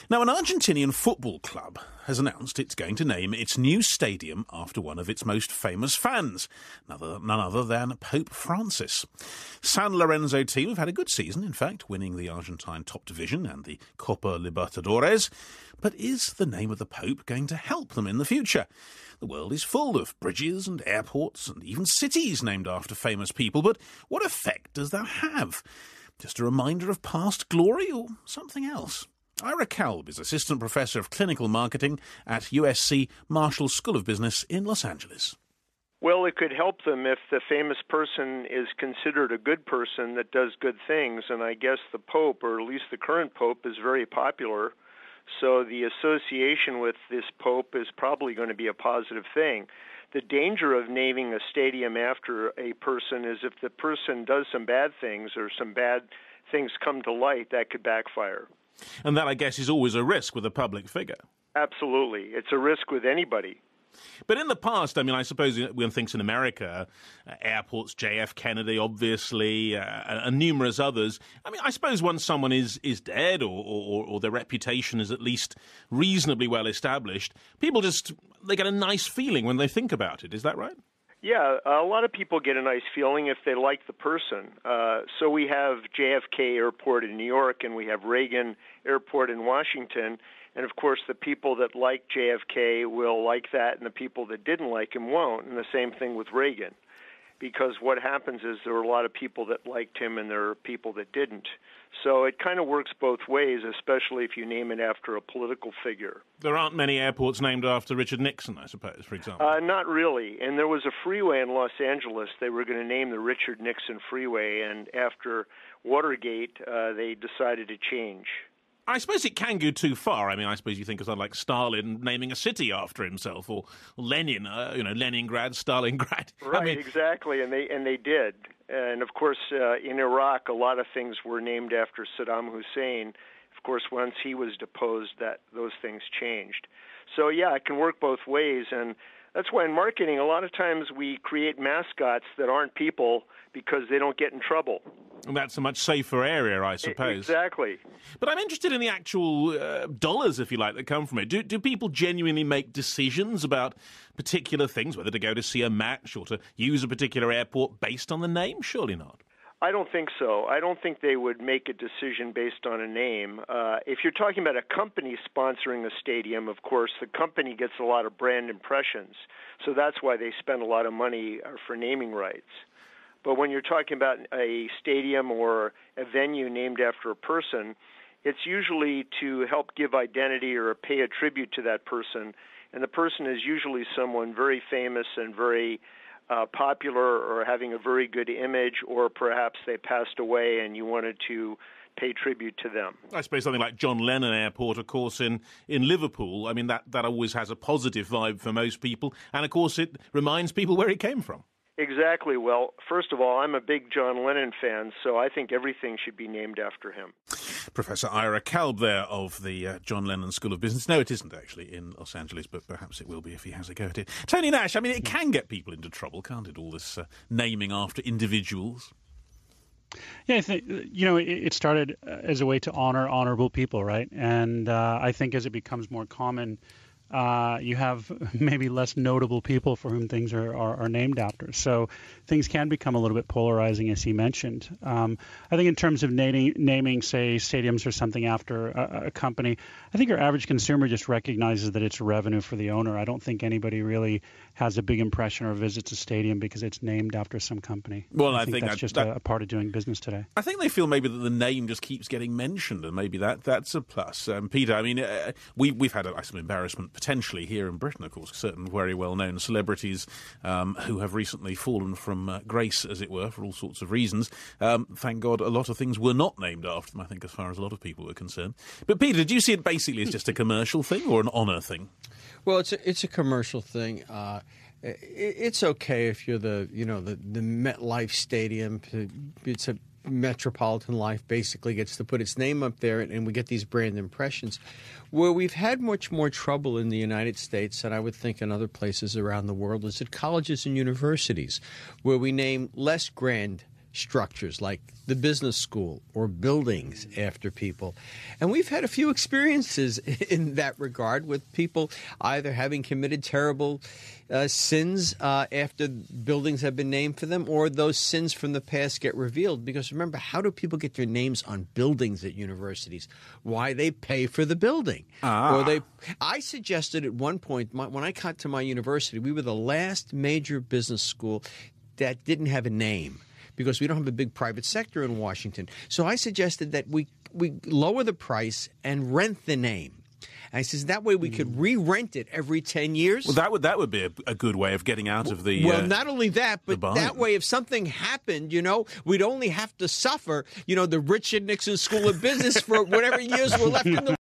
Now, an Argentinian football club has announced it's going to name its new stadium after one of its most famous fans, none other than Pope Francis. San Lorenzo team have had a good season, in fact, winning the Argentine top division and the Copa Libertadores. But is the name of the Pope going to help them in the future? The world is full of bridges and airports and even cities named after famous people, but what effect does that have? Just a reminder of past glory or something else? Ira Kalb is Assistant Professor of Clinical Marketing at USC Marshall School of Business in Los Angeles. Well, it could help them if the famous person is considered a good person that does good things, and I guess the Pope, or at least the current Pope, is very popular. So the association with this Pope is probably going to be a positive thing. The danger of naming a stadium after a person is if the person does some bad things or some bad things come to light, that could backfire. And that, I guess, is always a risk with a public figure. Absolutely. It's a risk with anybody. But in the past, I mean, I suppose when things in America, airports, JF Kennedy, obviously, and numerous others, I mean, I suppose once someone is dead or their reputation is at least reasonably well established, people they get a nice feeling when they think about it. Is that right? Yeah, a lot of people get a nice feeling if they like the person. So we have JFK Airport in New York, and we have Reagan Airport in Washington. And, of course, the people that like JFK will like that, and the people that didn't like him won't. And the same thing with Reagan. Because what happens is there are a lot of people that liked him, and there are people that didn't. So it kind of works both ways, especially if you name it after a political figure. There aren't many airports named after Richard Nixon, I suppose, for example. Not really. And there was a freeway in Los Angeles they were going to name the Richard Nixon Freeway, and after Watergate, they decided to change. I suppose it can go too far. I mean, I suppose you think of something like Stalin naming a city after himself, or Lenin, Leningrad, Stalingrad. Right, I mean, exactly, and they did. And of course, in Iraq, a lot of things were named after Saddam Hussein. Of course, once he was deposed, those things changed. So yeah, it can work both ways, and that's why in marketing, a lot of times we create mascots that aren't people because they don't get in trouble. And that's a much safer area, I suppose. Exactly. But I'm interested in the actual dollars, if you like, that come from it. Do people genuinely make decisions about particular things, whether to go to see a match or to use a particular airport based on the name? Surely not. I don't think so. I don't think they would make a decision based on a name. If you're talking about a company sponsoring a stadium, of course, the company gets a lot of brand impressions. So that's why they spend a lot of money for naming rights. But when you're talking about a stadium or a venue named after a person, it's usually to help give identity or pay a tribute to that person. And the person is usually someone very famous and very popular or having a very good image, or perhaps they passed away and you wanted to pay tribute to them. I suppose something like John Lennon Airport, of course, in Liverpool, I mean, that always has a positive vibe for most people. And, of course, it reminds people where he came from. Exactly. Well, first of all, I'm a big John Lennon fan, so I think everything should be named after him. Professor Ira Kalb there of the John Lennon School of Business. No, it isn't actually in Los Angeles, but perhaps it will be if he has a go at it. Tony Nash, I mean, it can get people into trouble, can't it, all this naming after individuals? Yeah, I think, it started as a way to honor honorable people, right? And I think as it becomes more common, you have maybe less notable people for whom things are named after. So things can become a little bit polarizing, as he mentioned. I think in terms of naming, say, stadiums or something after a company, I think your average consumer just recognizes that it's revenue for the owner. I don't think anybody really has a big impression or visits a stadium because it's named after some company. Well, I think that's just a part of doing business today. I think they feel maybe that the name just keeps getting mentioned, and maybe that's a plus. Peter, I mean, we've had some embarrassment potentially here in Britain, of course, certain very well-known celebrities who have recently fallen from grace, as it were, for all sorts of reasons. Thank God a lot of things were not named after them, I think, as far as a lot of people were concerned. But Peter, do you see it basically as just a commercial thing or an honour thing? Well, it's a commercial thing. It's okay if you're the MetLife Stadium. It's a Metropolitan Life basically gets to put its name up there, and we get these brand impressions. Where we've had much more trouble in the United States, and I would think in other places around the world, is at colleges and universities, where we name less grand structures like the business school or buildings after people. And we've had a few experiences in that regard with people either having committed terrible sins after buildings have been named for them, or those sins from the past get revealed. Because remember, how do people get their names on buildings at universities? Why? They pay for the building. I suggested at one point, when I got to my university, we were the last major business school that didn't have a name, because we don't have a big private sector in Washington. So I suggested that we lower the price and rent the name. And I says that way we could re-rent it every 10 years. Well, that would be a good way of getting out of the. Well, not only that, but that way, if something happened, we'd only have to suffer, the Richard Nixon School of Business for whatever years were left in the